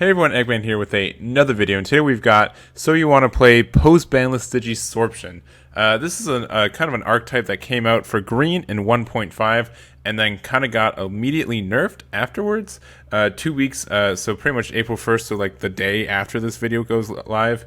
Hey everyone, Egman here with another video, and today we've got So You Want to Play Post-Banlist Digi-sorption. This is a kind of an archetype that came out for green in 1.5 and then kind of got immediately nerfed afterwards. 2 weeks, so pretty much April 1st, so like the day after this video goes live.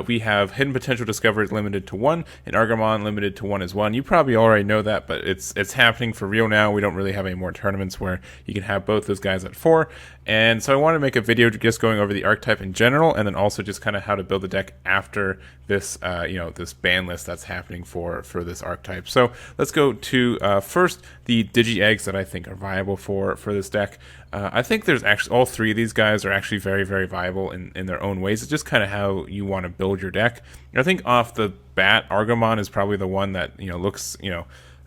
We have Hidden Potential discovered limited to 1, and Argamon limited to 1 as well. And you probably already know that, but it's happening for real now. We don't really have any more tournaments where you can have both those guys at 4. And so I want to make a video just going over the archetype in general, and then also just kind of how to build the deck after this, this ban list that's happening for this archetype. So let's go to first the Digi eggs that I think are viable for this deck. I think there's actually all three of these guys are actually very, very viable in their own ways. It's just kind of how you want to build your deck. I think off the bat, Argamon is probably the one that looks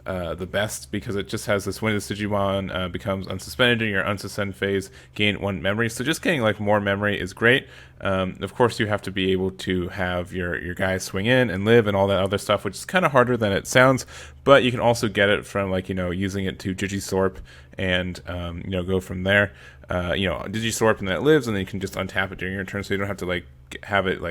the best, because it just has this: when this Digimon becomes unsuspended in your unsuspend phase, gain 1 memory. So just getting like more memory is great. Of course, you have to be able to have your guys swing in and live and all that other stuff, which is kind of harder than it sounds. But you can also get it from using it to Digi-sorp and go from there. Digi-sorp and then it lives, and then you can just untap it during your turn, so you don't have to have it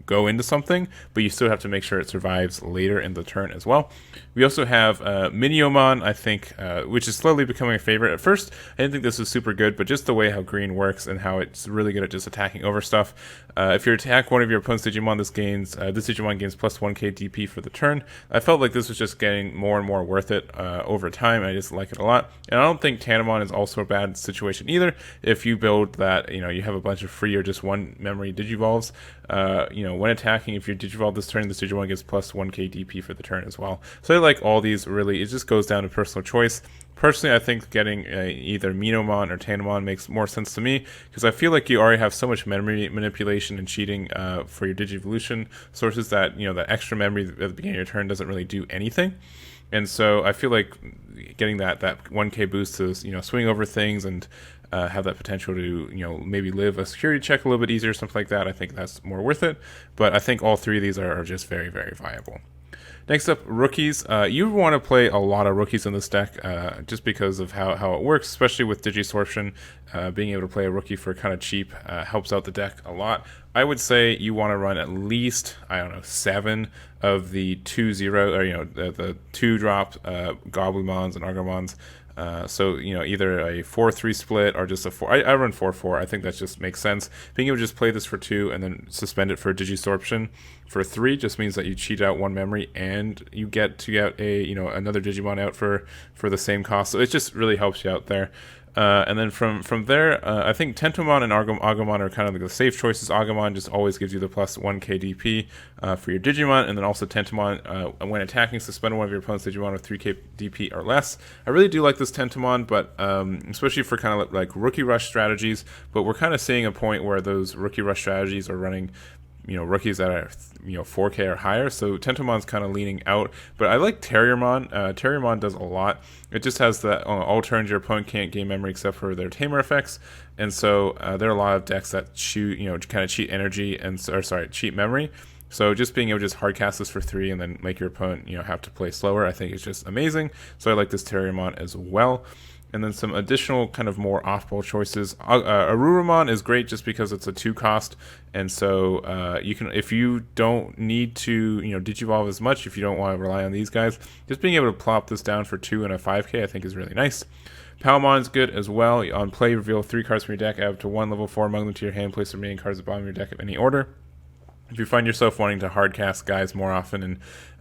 go into something, but you still have to make sure it survives later in the turn as well. We also have Miniomon, I think, which is slowly becoming a favorite. At first, I didn't think this was super good, but just the way how green works and how it's really good at just attacking over stuff. If you attack one of your opponent's Digimon, this Digimon gains plus 1k DP for the turn. I felt like this was just getting more and more worth it over time. I just like it a lot. And I don't think Tanamon is also a bad situation either. If you build that, you have a bunch of free or just 1 memory Digivolves, when attacking, if you Digivolve this turn, this Digimon gets plus 1k DP for the turn as well. So I like all these. Really, it just goes down to personal choice. Personally, I think getting either Minomon or Tanamon makes more sense to me, because I feel like you already have so much memory manipulation and cheating for your Digivolution sources that that extra memory at the beginning of your turn doesn't really do anything. And so I feel like getting that 1k boost to swing over things and have that potential to maybe live a security check a little bit easier, something like that, I think that's more worth it. But I think all three of these are just very, very viable. Next up, rookies. You want to play a lot of rookies in this deck, just because of how it works, especially with Digi-sorption. Being able to play a rookie for kind of cheap helps out the deck a lot. I would say you want to run at least, 7 of the 2/0, or the 2-drop Goblimons and Argamons. So either a 4-3 split or just a 4. I run 4-4. I think that just makes sense. Being able to just play this for 2 and then suspend it for Digi-sorption for 3 just means that you cheat out 1 memory and you get to get a another Digimon out for the same cost. So it just really helps you out there. And then from there, I think Tentomon and Agumon are kind of the safe choices. Agumon just always gives you the plus 1k DP for your Digimon, and then also Tentomon, when attacking, suspend one of your opponent's Digimon with 3k DP or less. I really do like this Tentomon, but especially for kind of like rookie rush strategies. But we're kind of seeing a point where those rookie rush strategies are running rookies that are 4k or higher, so Tentomon's kind of leaning out. But I like Terriermon. Terriermon does a lot. It just has that all turns your opponent can't gain memory except for their tamer effects, and so there are a lot of decks that kind of cheat energy cheat memory. So just being able to just hardcast this for 3 and then make your opponent have to play slower, I think is just amazing. So I like this Terriermon as well. And then some additional kind of more off-ball choices. Arurumon is great just because it's a 2 cost, and so you can, if you don't need to Digivolve as much, if you don't want to rely on these guys, just being able to plop this down for 2 and a 5k I think is really nice. Palmon is good as well. On play, reveal 3 cards from your deck, add up to 1 level 4 among them to your hand, place the remaining cards at the bottom of your deck in any order. If you find yourself wanting to hardcast guys more often,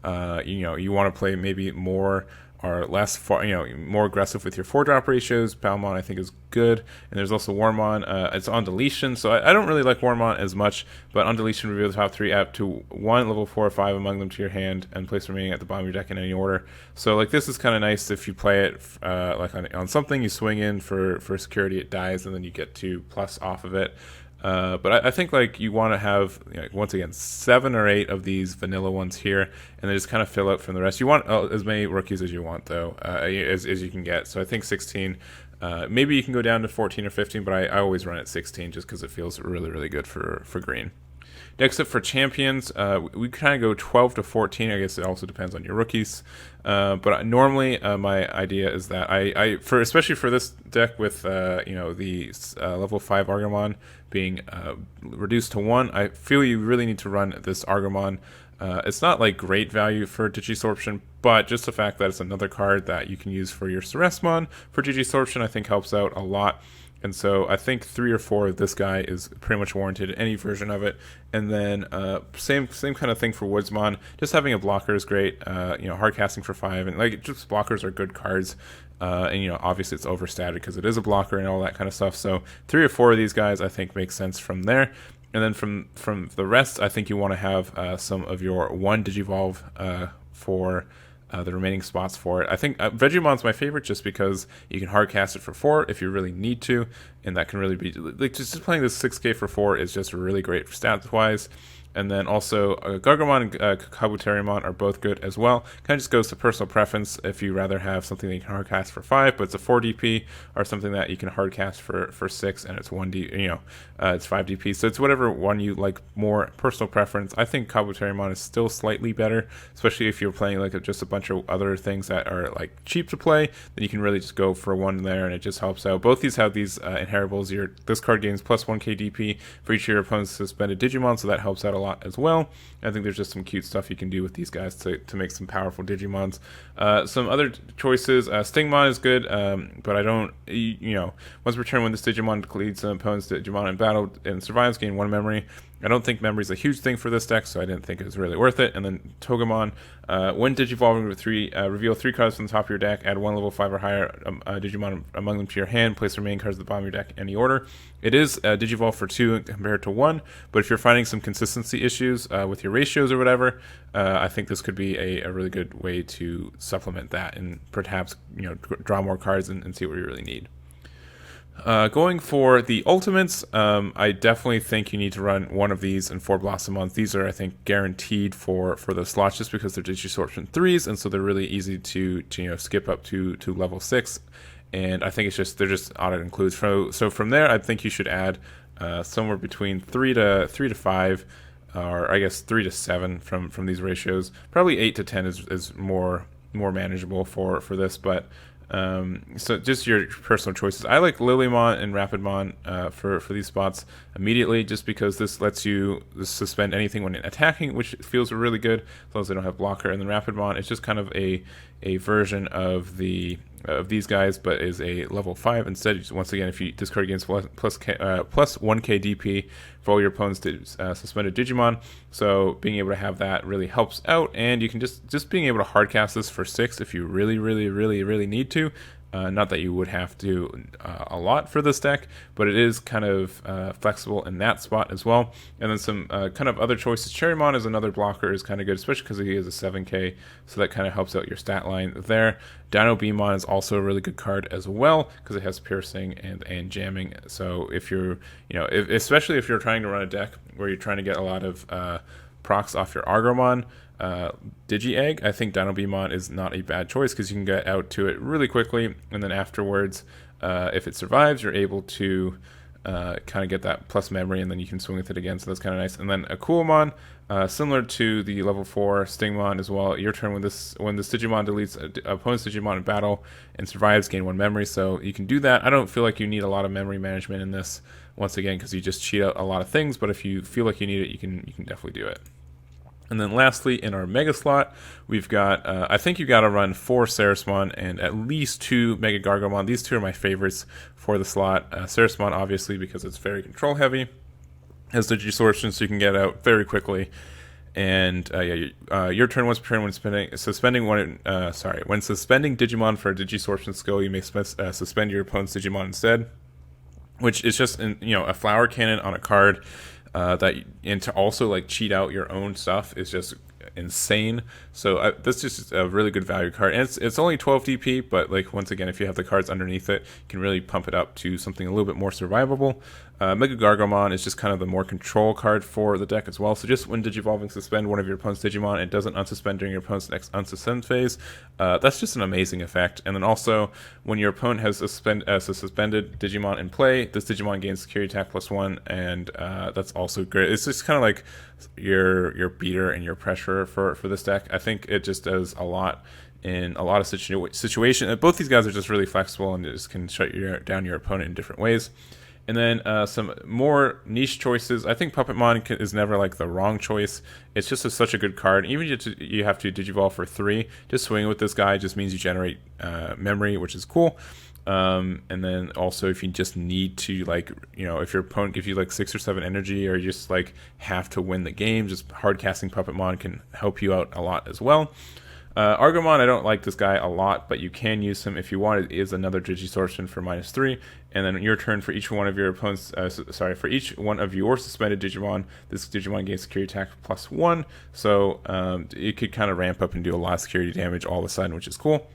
and you want to play maybe more or less, more aggressive with your 4-drop ratios, Palmon I think is good. And there's also Wormmon. It's on deletion, so I don't really like Wormmon as much, but on deletion, reveal the top 3, add up to 1 level 4 or 5 among them to your hand, and place remaining at the bottom of your deck in any order. So this is kind of nice if you play it on something, you swing in for security, it dies, and then you get 2 plus off of it. But I think you want to have once again 7 or 8 of these vanilla ones here, and then just kind of fill out from the rest. You want as many rookies as you want, though, as you can get. So I think 16. Maybe you can go down to 14 or 15, but I always run at 16 just because it feels really, really good for green. Next up for champions, we kind of go 12 to 14. I guess it also depends on your rookies. But normally, my idea is that especially for this deck with the level 5 Argamon being reduced to 1, I feel you really need to run this Argamon. It's not like great value for Digi-sorption, but just the fact that it's another card that you can use for your Ceresmon for Digi-sorption, I think helps out a lot. And so I think 3 or 4 of this guy is pretty much warranted, any version of it. And then same kind of thing for Woodsmon. Just having a blocker is great. Hard casting for 5, and like just blockers are good cards. And obviously it's overstated because it is a blocker and all that kind of stuff. So 3 or 4 of these guys I think make sense from there. And then from the rest, I think you want to have some of your 1 Digivolve for the remaining spots for it. I think Vegemon's my favorite just because you can hard cast it for 4 if you really need to, and that can really be like just playing this 6k for 4 is just really great for stats wise. And then also Gargomon and Kabuterimon are both good as well. Kind of just goes to personal preference if you rather have something that you can hardcast for 5, but it's a 4 DP, or something that you can hardcast for 6 and it's 1D, it's 5 DP. So it's whatever one you like more, personal preference. I think Kabuterimon is still slightly better, especially if you're playing like just a bunch of other things that are like cheap to play. Then you can really just go for 1 there, and it just helps out. Both these have these inheritables. This card gains plus 1k DP for each of your opponent's suspended Digimon, so that helps out a lot as well. I think there's just some cute stuff you can do with these guys to make some powerful Digimons. Some other choices, Stingmon is good, but I don't, once per turn when this Digimon leads an opponent's Digimon in battle and survives, gain 1 memory. I don't think memory is a huge thing for this deck, so I didn't think it was really worth it. And then Togemon, when Digivolving with 3, reveal 3 cards from the top of your deck, add 1 level 5 or higher Digimon among them to your hand, place the remaining cards at the bottom of your deck in any order. It is Digivolve for 2 compared to 1, but if you're finding some consistency issues with your ratios or whatever, I think this could be a really good way to supplement that and perhaps draw more cards and see what you really need. Going for the ultimates, I definitely think you need to run 1 of these and 4 Blossomons. These are, I think, guaranteed for the slots just because they're Digi-sorption 3s, and so they're really easy to skip up to level 6. And I think they're just auto includes. So from there, I think you should add somewhere between 3 to 5, or I guess 3 to 7 from these ratios. Probably 8 to 10 is more manageable for this, but. So just your personal choices. I like Lilymon and Rapidmon for these spots immediately, just because this lets you suspend anything when attacking, which feels really good as long as they don't have blocker. And then Rapidmon, it's just kind of a version of these guys, but is a level 5 instead. Once again, if you discard against plus 1k DP for all your opponents suspended Digimon, so being able to have that really helps out. And you can just being able to hardcast this for 6 if you really need to. Not that you would have to a lot for this deck, but it is kind of flexible in that spot as well. And then some kind of other choices. Cherrymon is another blocker, is kind of good, especially because he is a 7k, so that kind of helps out your stat line there. Dino Beamon is also a really good card as well because it has piercing and jamming. So if you're, especially if you're trying to run a deck where you're trying to get a lot of procs off your Argomon, Digi-Egg, I think Dino Beamon is not a bad choice because you can get out to it really quickly, and then afterwards, if it survives, you're able to kind of get that plus memory, and then you can swing with it again, so that's kind of nice. And then a Coolmon, similar to the level 4 Stingmon as well. Your turn when this Digimon deletes opponent's Digimon in battle and survives, gain 1 memory, so you can do that. I don't feel like you need a lot of memory management in this, once again, because you just cheat out a lot of things, but if you feel like you need it, you can definitely do it. And then lastly, in our Mega slot, we've got, I think you got to run 4 Ceresmon and at least 2 Mega Gargomon. These 2 are my favorites for the slot. Ceresmon, obviously, because it's very control heavy, has Digi-sorption, so you can get out very quickly. And your turn once per turn when suspending Digimon for a Digi-sorption skill, you may suspend your opponent's Digimon instead, which is just a flower cannon on a card. And to also like cheat out your own stuff is just insane. So this is just a really good value card, and it's only 12 DP, but like once again, if you have the cards underneath it, you can really pump it up to something a little bit more survivable. Mega Gargomon is just kind of the more control card for the deck as well. So just when Digivolving, suspend one of your opponent's Digimon, it doesn't unsuspend during your opponent's next unsuspend phase. That's just an amazing effect. And then also, when your opponent has a suspended Digimon in play, this Digimon gains security attack +1, and that's also great. It's just kind of like your beater and your pressure for this deck. I think it just does a lot in a lot of situations. Both these guys are just really flexible and just can shut down your opponent in different ways. And then some more niche choices. I think Puppetmon is never like the wrong choice. It's just such a good card. Even if you have to Digivolve for 3, just swing with this guy just means you generate memory, which is cool. And then also if you just need to, like, you know, if your opponent gives you like 6 or 7 energy, or you just like have to win the game, just hard casting Puppetmon can help you out a lot as well. Argomon, I don't like this guy a lot, but you can use him if you want. It is another Digi-sorption for -3, and then your turn, for each one of your opponents, for each one of your suspended Digimon, this Digimon gains security attack +1. So it could kind of ramp up and do a lot of security damage all of a sudden, which is cool.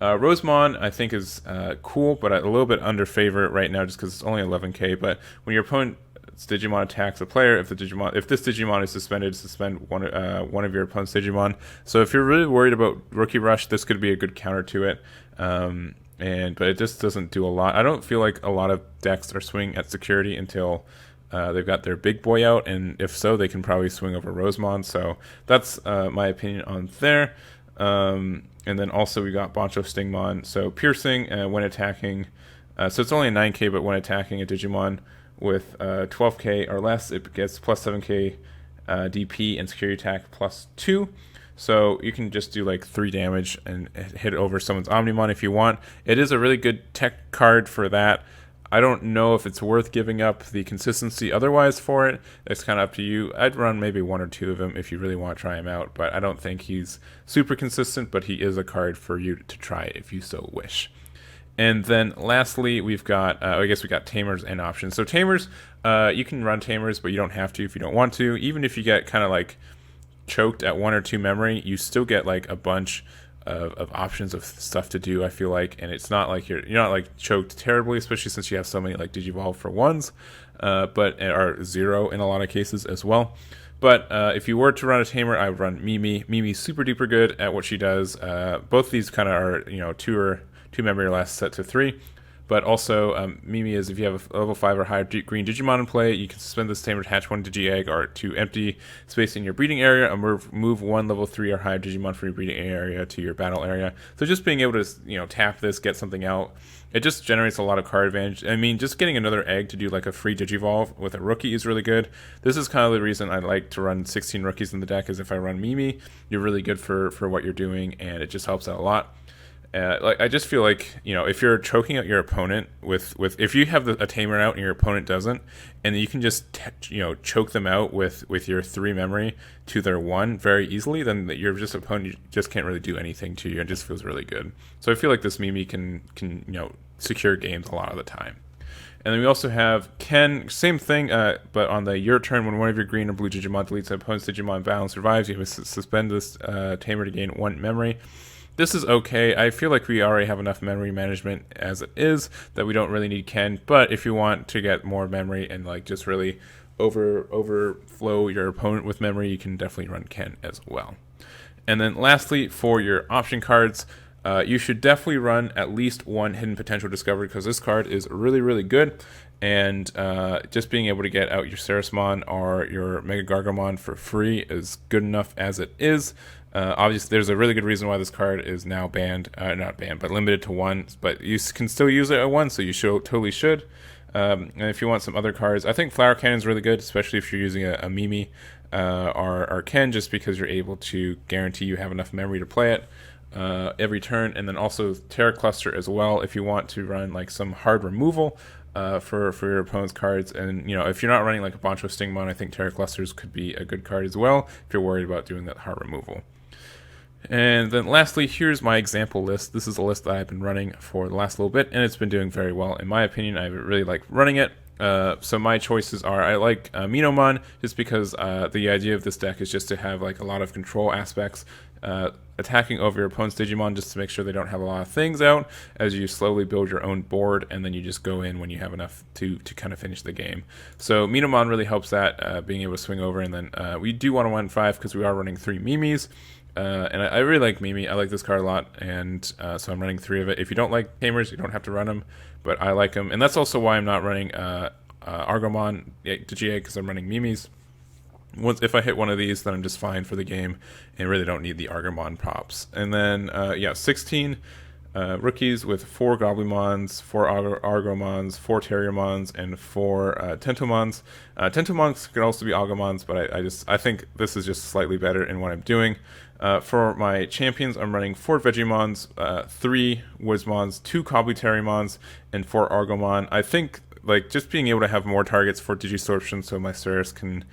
Rosemon, I think, is cool, but a little under favorite right now just because it's only 11k. But when your opponent Digimon attacks a player, if this Digimon is suspended, suspend one of your opponent's Digimon. So if you're really worried about Rookie Rush, this could be a good counter to it. But it just doesn't do a lot. I don't feel like a lot of decks are swinging at security until they've got their big boy out, and if so, they can probably swing over Rosemon. So that's my opinion on there. And then also we got Bancho Stingmon. So piercing when attacking. So it's only a 9k, but when attacking a Digimon with 12k or less, it gets +7k DP and security attack +2. So you can just do like 3 damage and hit over someone's Omnimon if you want. It is a really good tech card for that. I don't know if it's worth giving up the consistency otherwise for it. It's kind of up to you. I'd run maybe 1 or 2 of him if you really want to try him out, but I don't think he's super consistent, but he is a card for you to try if you so wish. And then lastly, we've got, I guess we got Tamers and options. So Tamers, you can run Tamers, but you don't have to if you don't want to. Even if you get kind of like choked at 1 or 2 memory, you still get like a bunch of options of stuff to do, I feel like. And it's not like you're not like choked terribly, especially since you have so many like Digivolve for 1s, but are 0 in a lot of cases as well. But if you were to run a Tamer, I would run Mimi. Mimi's super duper good at what she does. Both these kind of are, you know, 2 memory or less set to 3. But also, Mimi is, if you have a level 5 or higher green Digimon in play, you can suspend this Tamer to hatch 1 Digi-Egg or to empty space in your breeding area, and move 1 level 3 or higher Digimon from your breeding area to your battle area. So just being able to, you know, tap this, get something out, it just generates a lot of card advantage. I mean, just getting another egg to do like a free Digivolve with a rookie is really good. This is kind of the reason I like to run 16 rookies in the deck, is if I run Mimi, you're really good for what you're doing, and it just helps out a lot. Like, I just feel like, you know, if you're choking out your opponent with if you have a Tamer out and your opponent doesn't, and you can just choke them out with your 3 memory to their 1 very easily, then your opponent just can't really do anything to you, and just feels really good. So I feel like this Mimi can secure games a lot of the time. And then we also have Ken, same thing, but on your turn, when one of your green or blue Digimon deletes an opponent's Digimon battle and survives, you have to suspend this Tamer to gain 1 memory. This is okay. I feel like we already have enough memory management as it is, that we don't really need Ken. But if you want to get more memory and like just really overflow your opponent with memory, you can definitely run Ken as well. And then lastly, for your option cards, you should definitely run at least 1 Hidden Potential discovered, because this card is really, really good. And just being able to get out your Ceresmon or your Mega Gargomon for free is good enough as it is. Obviously, there's a really good reason why this card is now banned, not banned, but limited to 1. But you can still use it at 1, so you totally should. And if you want some other cards, I think Flower Cannon is really good, especially if you're using a Mimi or Ken, just because you're able to guarantee you have enough memory to play it every turn. And then also Terra Cluster as well, if you want to run like some hard removal for your opponent's cards. And if you're not running like a Bancho Stingmon, I think Terra Clusters could be a good card as well if you're worried about doing that hard removal. And then lastly, here's my example list. This is a list that I've been running for the last little bit, and it's been doing very well. In my opinion, I really like running it. So my choices are, I like Minomon just because the idea of this deck is just to have like a lot of control aspects, attacking over your opponent's Digimon just to make sure they don't have a lot of things out as you slowly build your own board, and then you just go in when you have enough to kind of finish the game. So Minomon really helps that, being able to swing over, and then we do want to run 5 because we are running 3 Mimis. And I really like Mimi. I like this card a lot, and so I'm running 3 of it. If you don't like Tamers, you don't have to run them, but I like them. And that's also why I'm not running Argomon Digi-egg, because I'm running Mimis. If I hit one of these, then I'm just fine for the game and really don't need the Argomon props. And then, 16 rookies with 4 Goblimons, 4 Argomons, 4 Terriermons, and 4 Tentomons. Tentomons could also be Agumons, but I think this is just slightly better in what I'm doing. For my champions, I'm running 4 Vegimons, 3 Wizmons, 2 Kabuterimons, and 4 Argomon. I think like just being able to have more targets for Digi-sorption so my Ceres can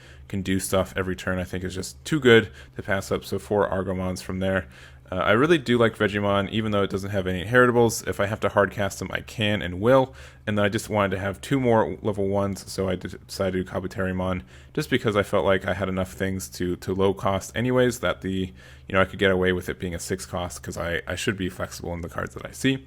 do stuff every turn, I think is just too good to pass up. So 4 Argomons from there. I really do like Vegemon, even though it doesn't have any inheritables. If I have to hardcast them, I can and will. And then I just wanted to have 2 more level 1s, so I decided to do Kabuterimon, just because I felt like I had enough things to low cost anyways, that I could get away with it being a 6 cost, because I should be flexible in the cards that I see.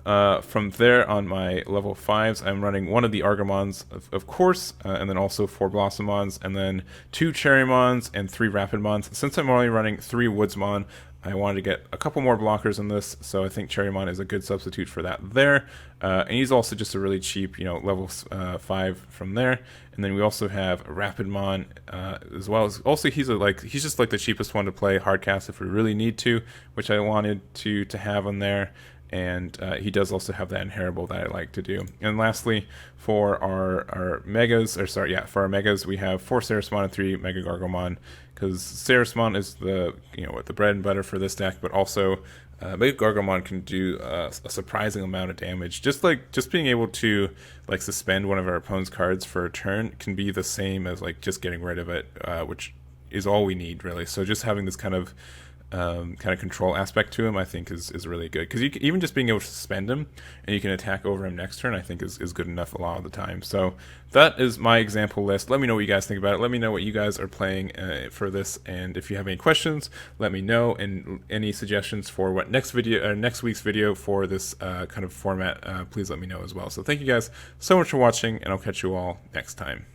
From there, on my level 5s, I'm running 1 of the Argomons, of course, and then also 4 Blossomons, and then 2 Cherrymons and 3 Rapidmons. Since I'm only running 3 Woodsmon, I wanted to get a couple more blockers in this, so I think Cherrymon is a good substitute for that there. And he's also just a really cheap, level 5 from there. And then we also have Rapidmon as well. Also, he's just like the cheapest one to play hardcast if we really need to, which I wanted to have on there. And he does also have that inheritable that I like to do. And lastly, for our megas, for our megas, we have 4 Ceresmon and 3 Mega Gargomon, because Ceresmon is the bread and butter for this deck, but also Mega Gargomon can do a surprising amount of damage. Just being able to suspend one of our opponent's cards for a turn can be the same as just getting rid of it, which is all we need really. So just having this kind of control aspect to him, I think is really good, because even just being able to suspend him and you can attack over him next turn, I think is good enough a lot of the time. So that is my example list. Let me know what you guys think about it. Let me know what you guys are playing for this, and if you have any questions, let me know, and any suggestions for what next week's video for this kind of format, please let me know as well. So thank you guys so much for watching, and I'll catch you all next time.